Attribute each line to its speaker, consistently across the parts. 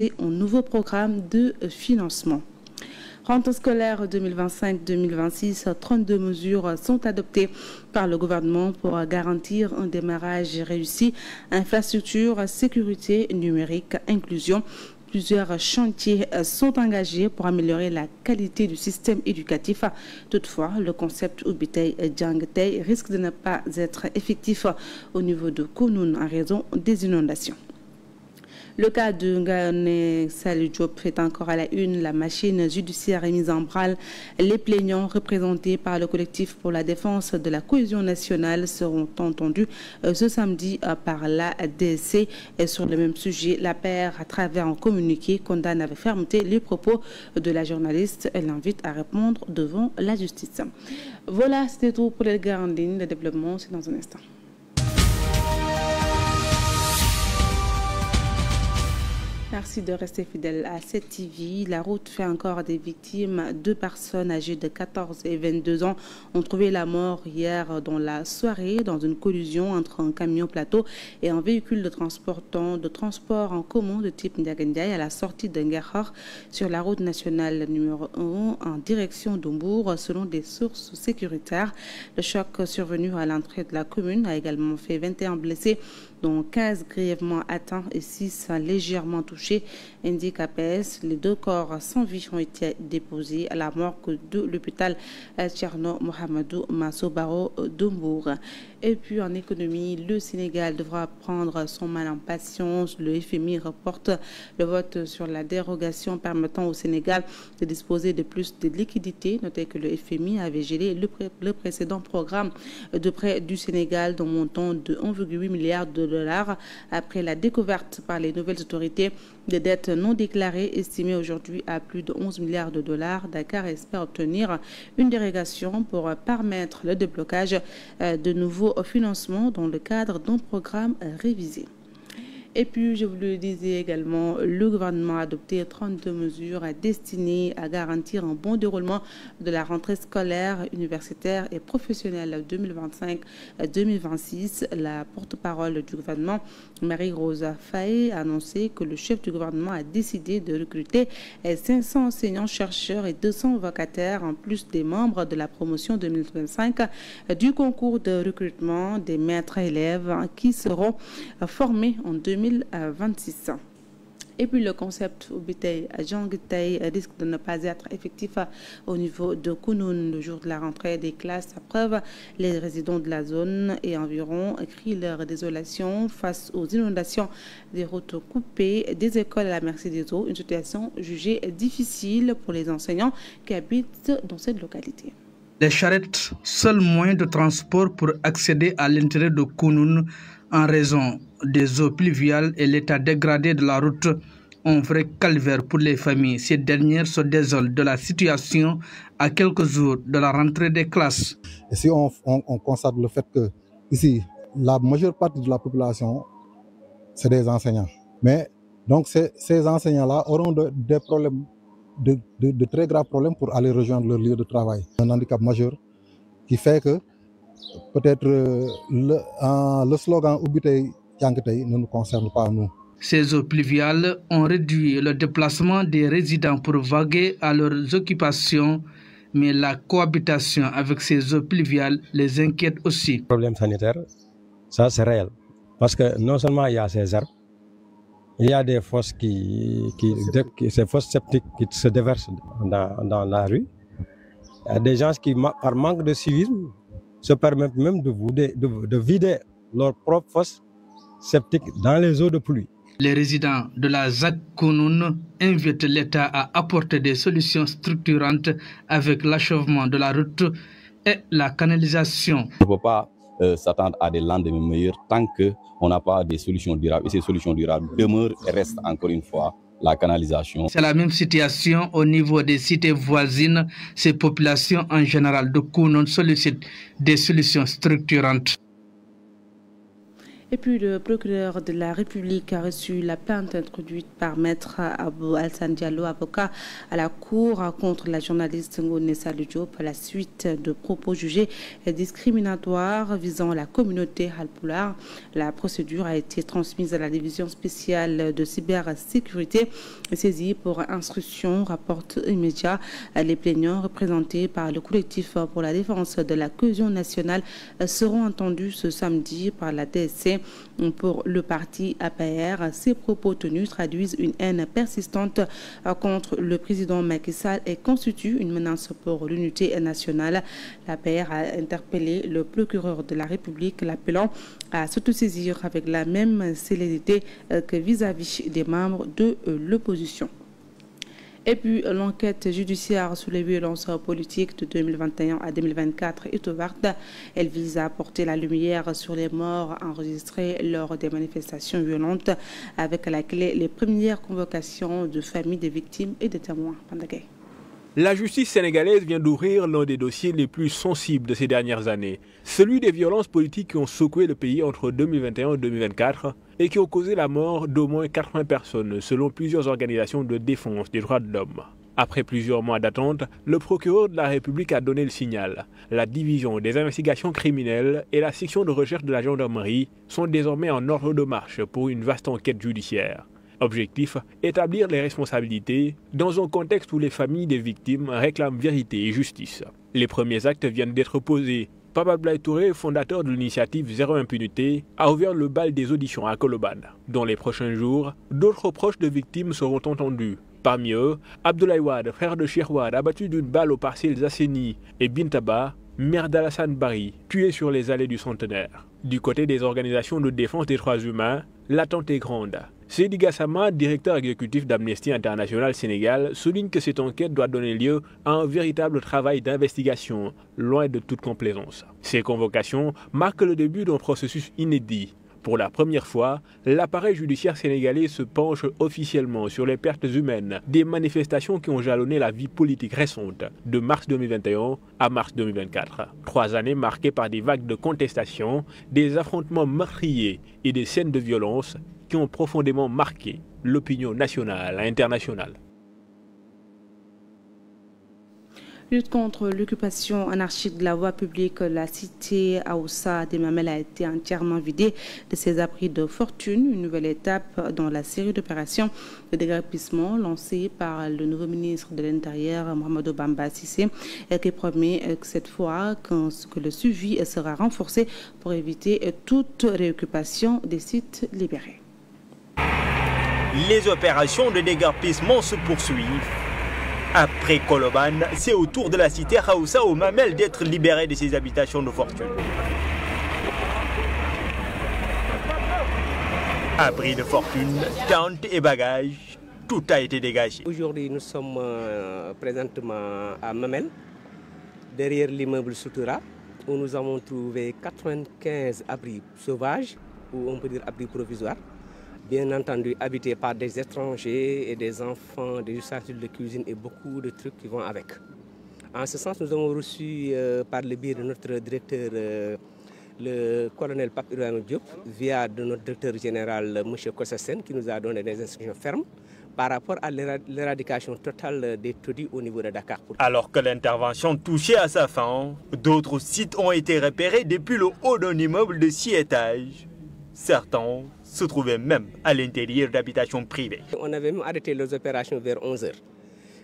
Speaker 1: un nouveau programme de financement. Rentrée scolaire 2025-2026, 32 mesures sont adoptées par le gouvernement pour garantir un démarrage réussi, infrastructure, sécurité numérique, inclusion. Plusieurs chantiers sont engagés pour améliorer la qualité du système éducatif. Toutefois, le concept Ubitei Djangtei risque de ne pas être effectif au niveau de Kounoune en raison des inondations. Le cas de Ngane Salih Diop fait encore à la une. La machine judiciaire est mise en branle. Les plaignants représentés par le collectif pour la défense de la cohésion nationale seront entendus ce samedi par la DSC. Et sur le même sujet, la paire, à travers un communiqué, condamne avec fermeté les propos de la journaliste. Elle l'invite à répondre devant la justice. Voilà, c'était tout pour les grandes lignes de développement. C'est dans un instant. Merci de rester fidèle à cette TV. La route fait encore des victimes. 2 personnes âgées de 14 et 22 ans ont trouvé la mort hier dans la soirée dans une collision entre un camion plateau et un véhicule de transport en commun de type Ndiagandiaï à la sortie de Nguerhor sur la route nationale numéro 1 en direction d'Ombourg selon des sources sécuritaires. Le choc survenu à l'entrée de la commune a également fait 21 blessés, dont 15 grièvement atteints et 6 légèrement touchés, indique APS. Les 2 corps sans vie ont été déposés à la morgue de l'hôpital Tcherno Mohamedou Massobaro d'Ombourg. Et puis en économie, le Sénégal devra prendre son mal en patience. Le FMI reporte le vote sur la dérogation permettant au Sénégal de disposer de plus de liquidités. Notez que le FMI avait gelé le précédent programme de prêt du Sénégal d'un montant de 1,8 milliard de dollars après la découverte par les nouvelles autorités de dettes non déclarées estimées aujourd'hui à plus de 11 milliards de dollars. Dakar espère obtenir une dérogation pour permettre le déblocage de nouveaux financements dans le cadre d'un programme révisé. Et puis, je vous le disais également, le gouvernement a adopté 32 mesures destinées à garantir un bon déroulement de la rentrée scolaire, universitaire et professionnelle 2025-2026. La porte-parole du gouvernement, Marie-Rosa Faye, a annoncé que le chef du gouvernement a décidé de recruter 500 enseignants-chercheurs et 200 vacataires, en plus des membres de la promotion 2025 du concours de recrutement des maîtres-élèves qui seront formés en 2026. Et puis le concept Ubitei Djangtei risque de ne pas être effectif au niveau de Kounoune le jour de la rentrée des classes. À preuve, les résidents de la zone et environ crient leur désolation face aux inondations, des routes coupées, des écoles à la merci des eaux, une situation jugée difficile pour les enseignants qui habitent dans cette localité.
Speaker 2: Les charrettes, seul moyen de transport pour accéder à l'intérieur de Kounoune en raison des eaux pluviales et l'état dégradé de la route, un vrai calvaire pour les familles. Ces dernières se désolent de la situation à quelques jours de la rentrée des classes.
Speaker 3: Et si on constate le fait que ici, la majeure partie de la population, c'est des enseignants. Mais donc ces enseignants-là auront des problèmes, de très graves problèmes pour aller rejoindre leur lieu de travail. Un handicap majeur qui fait que peut-être le slogan Ubitei Djangtei ne nous concerne pas nous.
Speaker 2: Ces eaux pluviales ont réduit le déplacement des résidents pour vaguer à leurs occupations, mais la cohabitation avec ces eaux pluviales les inquiète aussi.
Speaker 4: Le problème sanitaire, ça c'est réel. Parce que non seulement il y a ces arbres, il y a des fosses ces fosses septiques qui se déversent dans la rue. Il y a des gens qui, par manque de civisme, se permettent même de vider leurs propres fosses septiques dans les eaux de pluie.
Speaker 2: Les résidents de la ZAC Kounoune invitent l'État à apporter des solutions structurantes avec l'achèvement de la route et la canalisation.
Speaker 5: On ne peut pas s'attendre à des lendemains meilleurs tant qu'on n'a pas des solutions durables. Et ces solutions durables demeurent et restent encore une fois la canalisation.
Speaker 2: C'est la même situation au niveau des cités voisines. Ces populations en général de Kounoune sollicitent des solutions structurantes.
Speaker 1: Et puis le procureur de la République a reçu la plainte introduite par Maître Abou Alsan Diallo, avocat à la Cour, contre la journaliste Ngoné Salou Diop à la suite de propos jugés discriminatoires visant la communauté Halpulaar. La procédure a été transmise à la division spéciale de cybersécurité saisie pour instruction, rapporte immédiat. Les plaignants représentés par le collectif pour la défense de la cohésion nationale seront entendus ce samedi par la DSC. Pour le parti APR, ces propos tenus traduisent une haine persistante contre le président Macky Sall et constituent une menace pour l'unité nationale. L'APR a interpellé le procureur de la République, l'appelant à s'autosaisir avec la même célérité que vis-à-vis des membres de l'opposition. Et puis, l'enquête judiciaire sur les violences politiques de 2021 à 2024 est ouverte. Elle vise à apporter la lumière sur les morts enregistrés lors des manifestations violentes, avec à la clé les premières convocations de familles des victimes et des témoins. Pandagay.
Speaker 6: La justice sénégalaise vient d'ouvrir l'un des dossiers les plus sensibles de ces dernières années, celui des violences politiques qui ont secoué le pays entre 2021 et 2024 et qui ont causé la mort d'au moins 80 personnes, selon plusieurs organisations de défense des droits de l'homme. Après plusieurs mois d'attente, le procureur de la République a donné le signal. La division des investigations criminelles et la section de recherche de la gendarmerie sont désormais en ordre de marche pour une vaste enquête judiciaire. Objectif, établir les responsabilités dans un contexte où les familles des victimes réclament vérité et justice. Les premiers actes viennent d'être posés. Pape Abdoulaye Touré, fondateur de l'initiative Zéro Impunité, a ouvert le bal des auditions à Colobane. Dans les prochains jours, d'autres proches de victimes seront entendus. Parmi eux, Abdoulaye Wade, frère de Cheikh Wade, abattu d'une balle aux Parcelles Assainies, et Bintaba, mère d'Alassane Bari, tuée sur les allées du Centenaire. Du côté des organisations de défense des droits humains, l'attente est grande. Seydi Gassama, directeur exécutif d'Amnesty International Sénégal, souligne que cette enquête doit donner lieu à un véritable travail d'investigation, loin de toute complaisance. Ces convocations marquent le début d'un processus inédit. Pour la première fois, l'appareil judiciaire sénégalais se penche officiellement sur les pertes humaines des manifestations qui ont jalonné la vie politique récente de mars 2021 à mars 2024. 3 années marquées par des vagues de contestation, des affrontements meurtriers et des scènes de violence qui ont profondément marqué l'opinion nationale et internationale.
Speaker 1: Lutte contre l'occupation anarchique de la voie publique, la cité Aoussa des Mamelles a été entièrement vidée de ses abris de fortune. Une nouvelle étape dans la série d'opérations de déguerpissement lancée par le nouveau ministre de l'Intérieur, Mohamedou Bamba Cissé, qui promet que cette fois que le suivi sera renforcé pour éviter toute réoccupation des sites libérés.
Speaker 7: Les opérations de déguerpissement se poursuivent. Après Colobane, c'est au tour de la cité Aoussa aux Mamelles d'être libérée de ses habitations de fortune. Abris de fortune, tentes et bagages, tout a été dégagé.
Speaker 8: Aujourd'hui, nous sommes présentement à Mamelles, derrière l'immeuble Soutoura, où nous avons trouvé 95 abris sauvages, ou on peut dire abris provisoires. Bien entendu habités par des étrangers et des enfants, des ustensiles de cuisine et beaucoup de trucs qui vont avec. En ce sens, nous avons reçu par le biais de notre directeur, le colonel Pape Ibrahima Diop, via de notre directeur général, M. Kossassen, qui nous a donné des instructions fermes par rapport à l'éradication totale des taudis au niveau de Dakar.
Speaker 7: Alors que l'intervention touchait à sa fin, d'autres sites ont été repérés depuis le haut d'un immeuble de 6 étages. Certains se trouvaient même à l'intérieur d'habitations privées.
Speaker 8: On avait même arrêté les opérations vers 11h.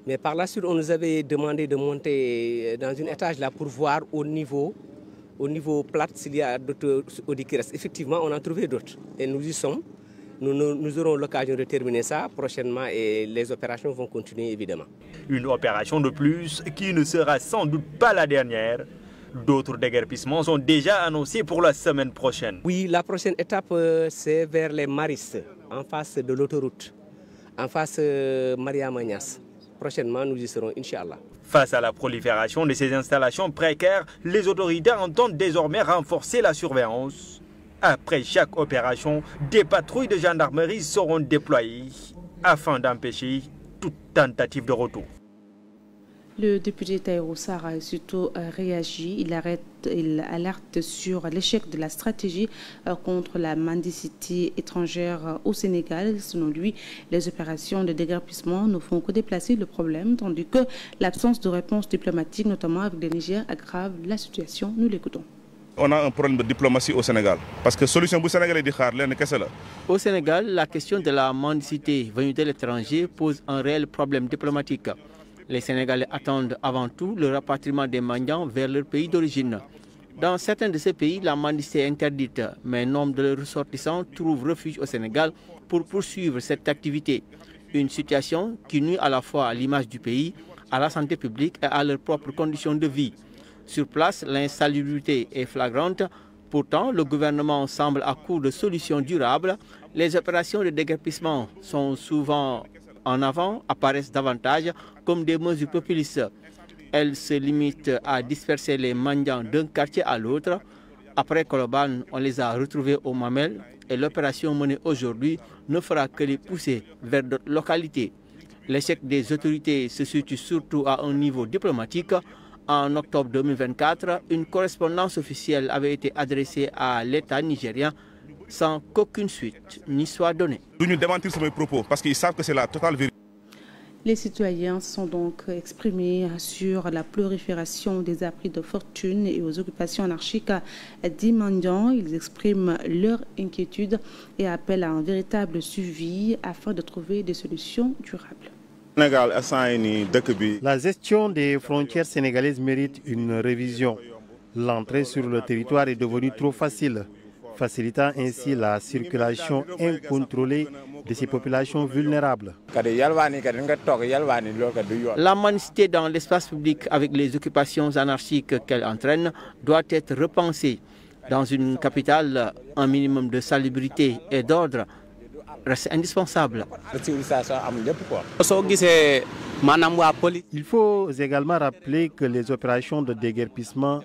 Speaker 8: Mais par la suite, on nous avait demandé de monter dans un étage là pour voir au niveau plat s'il y a d'autres audits qui restent. Effectivement, on a trouvé d'autres. Et nous y sommes. Nous aurons l'occasion de terminer ça prochainement et les opérations vont continuer évidemment.
Speaker 7: Une opération de plus qui ne sera sans doute pas la dernière. D'autres déguerpissements sont déjà annoncés pour la semaine prochaine.
Speaker 8: Oui, la prochaine étape, c'est vers les Maris, en face de l'autoroute, en face Maria Magnas. Prochainement, nous y serons, Inch'Allah.
Speaker 7: Face à la prolifération de ces installations précaires, les autorités entendent désormais renforcer la surveillance. Après chaque opération, des patrouilles de gendarmerie seront déployées afin d'empêcher toute tentative de retour.
Speaker 1: Le député Tahirou Sarr a surtout réagi. Il alerte sur l'échec de la stratégie contre la mendicité étrangère au Sénégal. Selon lui, les opérations de déguerpissement ne font que déplacer le problème, tandis que l'absence de réponse diplomatique, notamment avec le Niger, aggrave la situation. Nous l'écoutons.
Speaker 9: On a un problème de diplomatie au Sénégal. Parce que la solution du Sénégal est de
Speaker 10: Au Sénégal, la question de la mendicité venue de l'étranger pose un réel problème diplomatique. Les Sénégalais attendent avant tout le rapatriement des mendiants vers leur pays d'origine. Dans certains de ces pays, la mendicité est interdite, mais nombre de leurs ressortissants trouvent refuge au Sénégal pour poursuivre cette activité. Une situation qui nuit à la fois à l'image du pays, à la santé publique et à leurs propres conditions de vie. Sur place, l'insalubrité est flagrante. Pourtant, le gouvernement semble à court de solutions durables. Les opérations de déguerpissement sont souvent en avant, apparaissent davantage comme des mesures populistes. Elles se limitent à disperser les mendiants d'un quartier à l'autre. Après Koloban, on les a retrouvés au Mamel et l'opération menée aujourd'hui ne fera que les pousser vers d'autres localités. L'échec des autorités se situe surtout à un niveau diplomatique. En octobre 2024, une correspondance officielle avait été adressée à l'État nigérien sans qu'aucune suite n'y soit donnée.
Speaker 9: Nous nous démentir sur mes propos parce qu'ils savent que c'est la totale vérité.
Speaker 1: Les citoyens sont donc exprimés sur la prolifération des abris de fortune et aux occupations anarchiques des mendiants. Ils expriment leur inquiétude et appellent à un véritable suivi afin de trouver des solutions durables.
Speaker 11: La gestion des frontières sénégalaises mérite une révision. L'entrée sur le territoire est devenue trop facile, facilitant ainsi la circulation incontrôlée de ces populations vulnérables.
Speaker 10: La mendicité dans l'espace public avec les occupations anarchiques qu'elle entraîne doit être repensée. Dans une capitale, un minimum de salubrité et d'ordre reste indispensable.
Speaker 11: Il faut également rappeler que les opérations de déguerpissement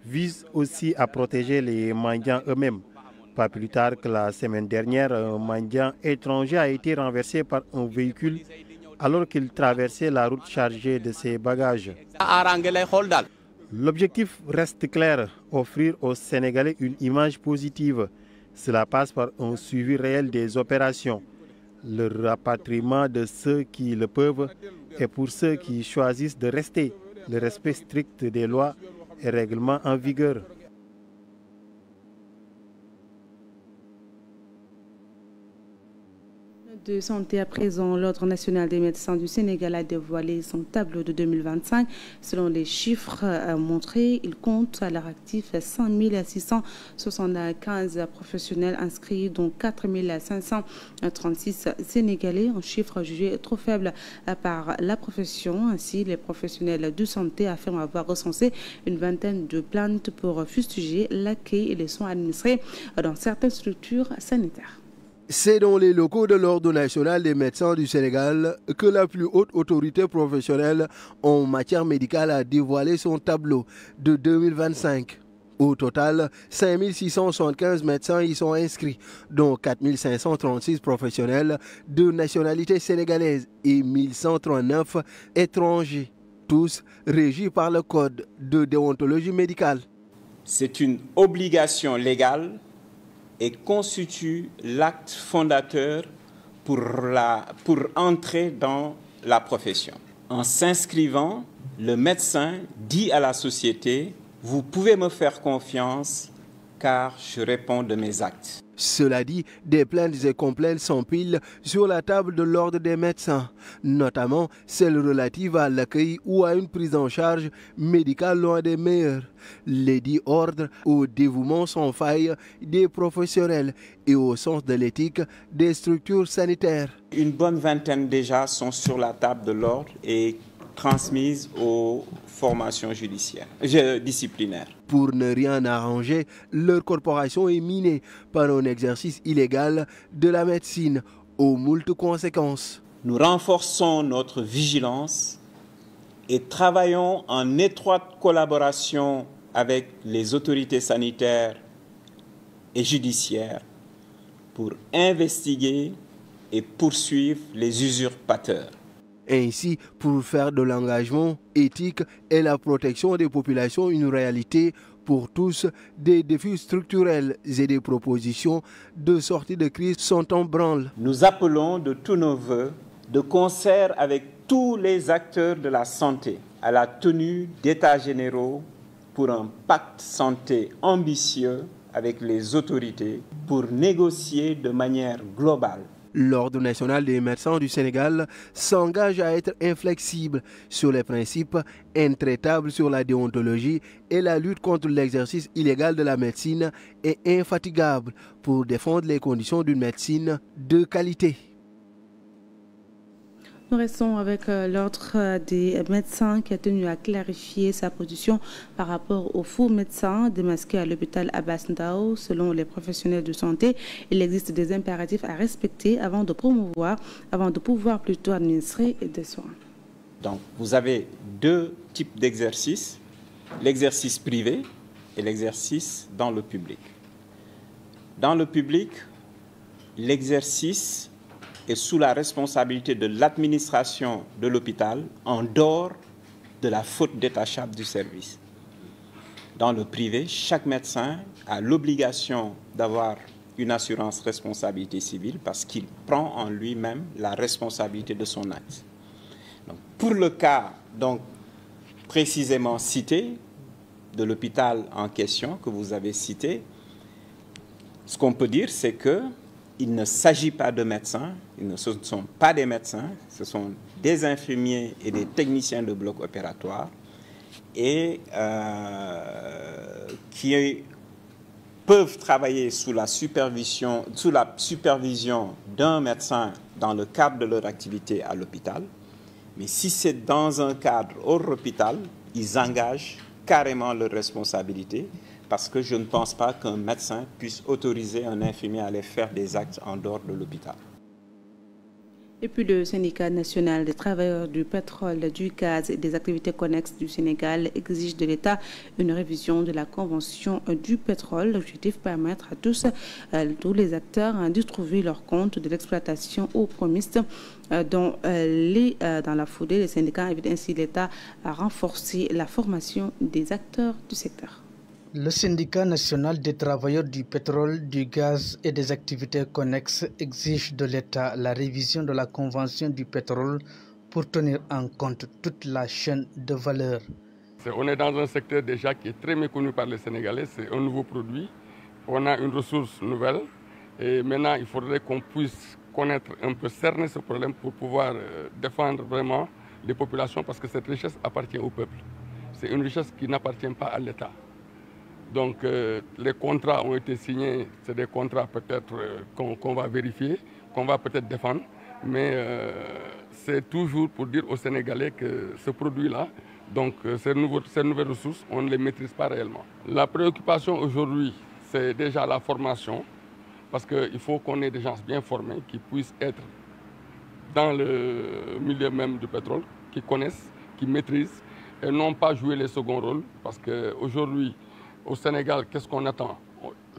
Speaker 11: visent aussi à protéger les mendiants eux-mêmes. Pas plus tard que la semaine dernière, un mendiant étranger a été renversé par un véhicule alors qu'il traversait la route chargée de ses bagages. L'objectif reste clair, offrir aux Sénégalais une image positive. Cela passe par un suivi réel des opérations, le rapatriement de ceux qui le peuvent et pour ceux qui choisissent de rester, le respect strict des lois et règlements en vigueur.
Speaker 1: De santé à présent, l'Ordre national des médecins du Sénégal a dévoilé son tableau de 2025. Selon les chiffres montrés, il compte à l'heure actif 5 675 professionnels inscrits, dont 4 536 Sénégalais, un chiffre jugé trop faible par la profession. Ainsi, les professionnels de santé affirment avoir recensé une vingtaine de plaintes pour fustiger l'accueil et les soins administrés dans certaines structures sanitaires.
Speaker 12: C'est dans les locaux de l'Ordre national des médecins du Sénégal que la plus haute autorité professionnelle en matière médicale a dévoilé son tableau de 2025. Au total, 5 675 médecins y sont inscrits, dont 4 536 professionnels de nationalité sénégalaise et 1139 étrangers, tous régis par le Code de déontologie médicale.
Speaker 13: C'est une obligation légale et constitue l'acte fondateur pour entrer dans la profession. En s'inscrivant, le médecin dit à la société « Vous pouvez me faire confiance car je réponds de mes actes ».
Speaker 12: Cela dit, des plaintes et complaintes s'empilent sur la table de l'Ordre des médecins, notamment celles relatives à l'accueil ou à une prise en charge médicale loin des meilleures. Les dits ordres au dévouement sans faille des professionnels et au sens de l'éthique des structures sanitaires.
Speaker 13: Une bonne vingtaine déjà sont sur la table de l'Ordre et transmises aux formations disciplinaires.
Speaker 12: Pour ne rien arranger, leur corporation est minée par un exercice illégal de la médecine aux moultes conséquences.
Speaker 13: Nous renforçons notre vigilance et travaillons en étroite collaboration avec les autorités sanitaires et judiciaires pour investiguer et poursuivre les usurpateurs.
Speaker 12: Ainsi, pour faire de l'engagement éthique et la protection des populations une réalité pour tous, des défis structurels et des propositions de sortie de crise sont en branle.
Speaker 13: Nous appelons de tous nos vœux, de concert avec tous les acteurs de la santé, à la tenue d'états généraux pour un pacte santé ambitieux avec les autorités pour négocier de manière globale.
Speaker 12: L'Ordre national des médecins du Sénégal s'engage à être inflexible sur les principes, intraitables sur la déontologie et la lutte contre l'exercice illégal de la médecine et infatigable pour défendre les conditions d'une médecine de qualité.
Speaker 1: Nous restons avec l'ordre des médecins qui a tenu à clarifier sa position par rapport aux faux médecins démasqués à l'hôpital Abass Ndao. Selon les professionnels de santé, il existe des impératifs à respecter avant de pouvoir plutôt administrer des soins.
Speaker 13: Donc, vous avez deux types d'exercices, l'exercice privé et l'exercice dans le public. Dans le public, l'exercice est sous la responsabilité de l'administration de l'hôpital en dehors de la faute détachable du service. Dans le privé, chaque médecin a l'obligation d'avoir une assurance responsabilité civile parce qu'il prend en lui-même la responsabilité de son acte. Donc, pour le cas précisément cité, de l'hôpital en question que vous avez cité, ce qu'on peut dire, c'est qu'il ne s'agit pas de médecins, ce ne sont pas des médecins, ce sont des infirmiers et des techniciens de bloc opératoire et qui peuvent travailler sous la supervision d'un médecin dans le cadre de leur activité à l'hôpital. Mais si c'est dans un cadre hors hôpital, ils engagent carrément leur responsabilité parce que je ne pense pas qu'un médecin puisse autoriser un infirmier à aller faire des actes en dehors de l'hôpital.
Speaker 1: Et puis le syndicat national des travailleurs du pétrole, du gaz et des activités connexes du Sénégal exige de l'État une révision de la convention du pétrole. L'objectif permettre à tous les acteurs de trouver leur compte de l'exploitation aux promises. Dans la foulée, les syndicats invitent ainsi l'État à renforcer la formation des acteurs du secteur.
Speaker 2: Le syndicat national des travailleurs du pétrole, du gaz et des activités connexes exige de l'État la révision de la convention du pétrole pour tenir en compte toute la chaîne de valeur.
Speaker 14: On est dans un secteur déjà qui est très méconnu par les Sénégalais, c'est un nouveau produit. On a une ressource nouvelle et maintenant il faudrait qu'on puisse connaître un peu, cerner ce problème pour pouvoir défendre vraiment les populations parce que cette richesse appartient au peuple. C'est une richesse qui n'appartient pas à l'État. Donc les contrats ont été signés, c'est des contrats peut-être qu'on va vérifier, qu'on va peut-être défendre, mais c'est toujours pour dire aux Sénégalais que ce produit-là, donc ces nouvelles ressources, on ne les maîtrise pas réellement. La préoccupation aujourd'hui, c'est déjà la formation, parce qu'il faut qu'on ait des gens bien formés qui puissent être dans le milieu même du pétrole, qui connaissent, qui maîtrisent, et non pas jouer les seconds rôles, parce qu'aujourd'hui, au Sénégal, qu'est-ce qu'on attend?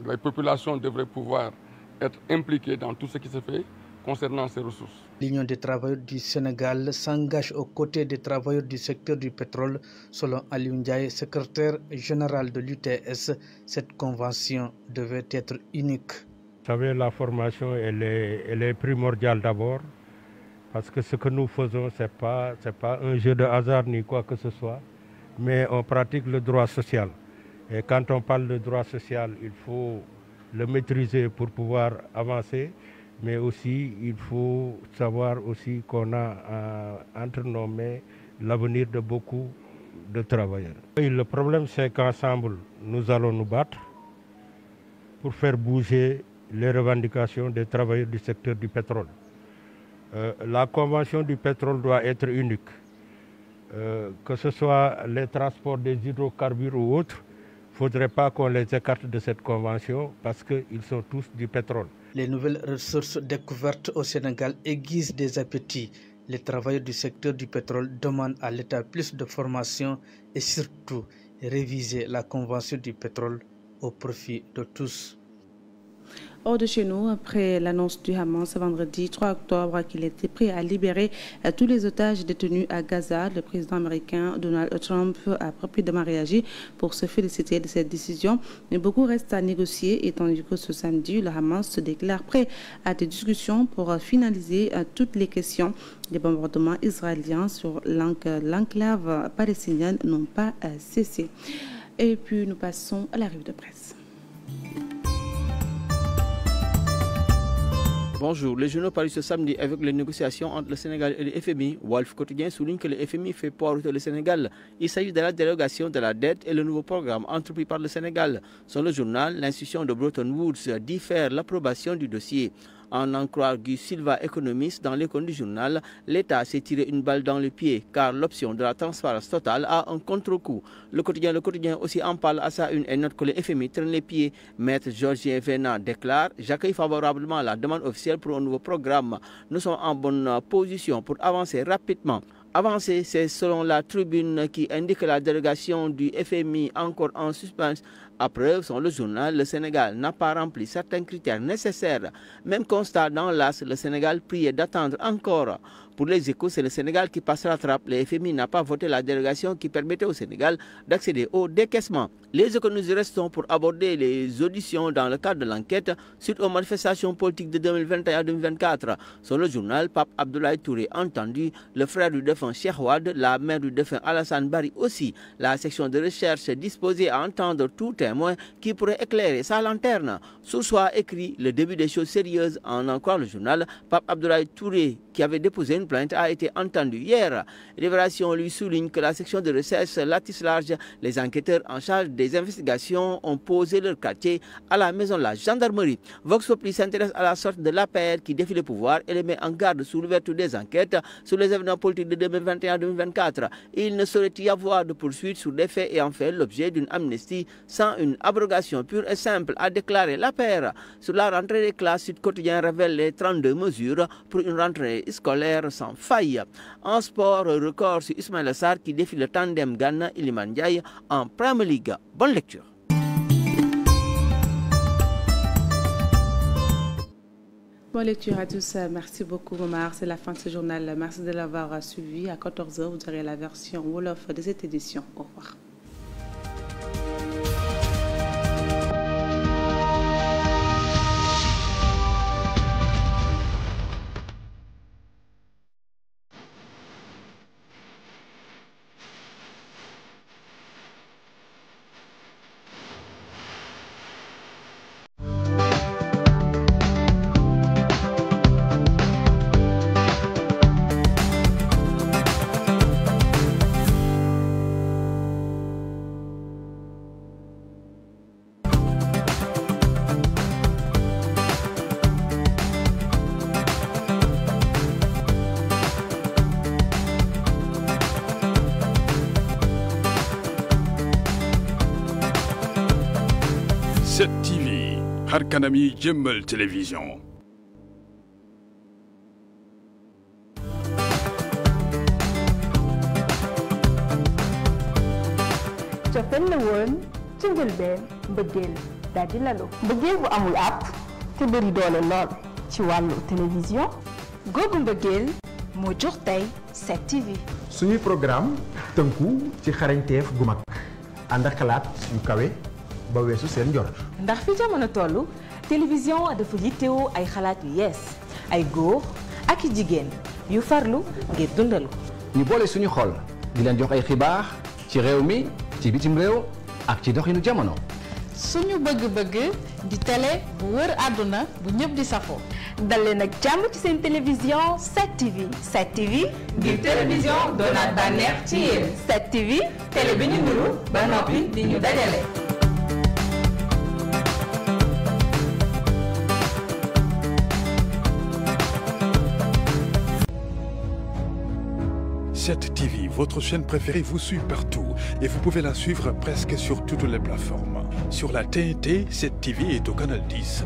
Speaker 14: Les populations devraient pouvoir être impliquées dans tout ce qui se fait concernant ces ressources.
Speaker 2: L'Union des travailleurs du Sénégal s'engage aux côtés des travailleurs du secteur du pétrole. Selon Aliou Ndiaye, secrétaire général de l'UTS, cette convention devait être unique.
Speaker 15: Vous savez, la formation, elle est primordiale d'abord, parce que ce que nous faisons, ce n'est pas un jeu de hasard ni quoi que ce soit, mais on pratique le droit social. Et quand on parle de droit social, il faut le maîtriser pour pouvoir avancer, mais aussi il faut savoir aussi qu'on a entre nos mains l'avenir de beaucoup de travailleurs. Et le problème, c'est qu'ensemble, nous allons nous battre pour faire bouger les revendications des travailleurs du secteur du pétrole. La convention du pétrole doit être unique, que ce soit les transports des hydrocarbures ou autres. Il ne faudrait pas qu'on les écarte de cette convention parce qu'ils sont tous du pétrole.
Speaker 2: Les nouvelles ressources découvertes au Sénégal aiguisent des appétits. Les travailleurs du secteur du pétrole demandent à l'État plus de formation et surtout réviser la convention du pétrole au profit de tous.
Speaker 1: Hors de chez nous, après l'annonce du Hamas ce vendredi 3 octobre qu'il était prêt à libérer tous les otages détenus à Gaza, le président américain Donald Trump a rapidement réagi pour se féliciter de cette décision. Mais beaucoup reste à négocier, étant donné que ce samedi, le Hamas se déclare prêt à des discussions pour finaliser toutes les questions. Les bombardements israéliens sur l'enclave palestinienne n'ont pas cessé. Et puis nous passons à la revue de presse.
Speaker 10: Bonjour, les journaux parus ce samedi avec les négociations entre le Sénégal et le FMI. Wolf Quotidien souligne que le FMI fait poireauter le Sénégal. Il s'agit de la dérogation de la dette et le nouveau programme entrepris par le Sénégal. Selon le journal, l'institution de Bretton Woods diffère l'approbation du dossier. En croire Guy Silva, économiste, dans l'école du journal, l'État s'est tiré une balle dans le pied car l'option de la transparence totale a un contre-coup. Le quotidien aussi en parle à sa une et note que le FMI traîne les pieds. Maître Georgien Venant déclare « J'accueille favorablement la demande officielle pour un nouveau programme. Nous sommes en bonne position pour avancer rapidement. » Avancer, c'est selon la tribune qui indique la délégation du FMI encore en suspens. À preuve, selon le journal, le Sénégal n'a pas rempli certains critères nécessaires. Même constat dans l'AS, le Sénégal priait d'attendre encore. Pour les Échos, c'est le Sénégal qui passe la trappe. Le FMI n'a pas voté la délégation qui permettait au Sénégal d'accéder au décaissement. Les Échos, nous y restons pour aborder les auditions dans le cadre de l'enquête suite aux manifestations politiques de 2021-2024. Sur le journal, Pape Abdoulaye Touré entendu, le frère du défunt Cheikh Wade, la mère du défunt Alassane Bari aussi. La section de recherche est disposée à entendre tout témoin qui pourrait éclairer sa lanterne. Sous soi écrit le début des choses sérieuses. En croire le journal, Pape Abdoulaye Touré, qui avait déposé une plainte, a été entendu hier. Libération lui souligne que la section de recherche latisse large. Les enquêteurs en charge des investigations ont posé leur quartier à la maison de la gendarmerie. Vox Populi s'intéresse à la sorte de l'APR qui défie le pouvoir et les met en garde sur l'ouverture des enquêtes sur les événements politiques de 2021-2024. Il ne saurait y avoir de poursuite sur des faits et en fait l'objet d'une amnistie sans une abrogation pure et simple, a déclaré l'APR. Sur la rentrée des classes, Sud Quotidien révèle les 32 mesures pour une rentrée scolaire sans faille. En sport, record sur Ismaïla Sarr qui défie le tandem Ghana Iliman Ndiaye en Premier League. Bonne lecture.
Speaker 1: Bonne lecture à tous. Merci beaucoup, Omar. C'est la fin de ce journal. Merci de l'avoir suivi. À 14h, vous aurez la version Wolof de cette édition. Au revoir.
Speaker 16: TV har kanami jëmmal télévision.
Speaker 17: cofeel la woon ci njëlbeen mbëggeel daal di lalu mbëggeel bu amul àpp te bëri doole lool ci wàllu télévision googu mbëggeel moo jox tey 7TV.
Speaker 18: suñuy programme tënku ci xarañteef gu mag ànd ak xalaat yu kawe ba weesu seen njort.
Speaker 17: ndax fi jamono tollu télévision dafa yittewoo ay xalaat yu yees ay góor ak i jigéen yu farlu ngir dundal ko.
Speaker 19: ñu boole suñu xol di leen jox ay xibaar ci réew mi ci bitim réew ak ci doxinu jamono.
Speaker 20: suñu bëgg-bëgg di télé bu wër àdduna bu ñëpp di safoo.
Speaker 17: dal leen ak jàmm ci seen télévision 7TV. 7TV ngir télévision doonaat bànneex ci yéen. 7TV télé bi ñu nuru ba noppi di ñu dajale.
Speaker 16: Cette TV, votre chaîne préférée, vous suit partout et vous pouvez la suivre presque sur toutes les plateformes. Sur la TNT, cette TV est au canal 10.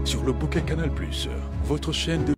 Speaker 16: Sur le bouquet Canal+, votre chaîne de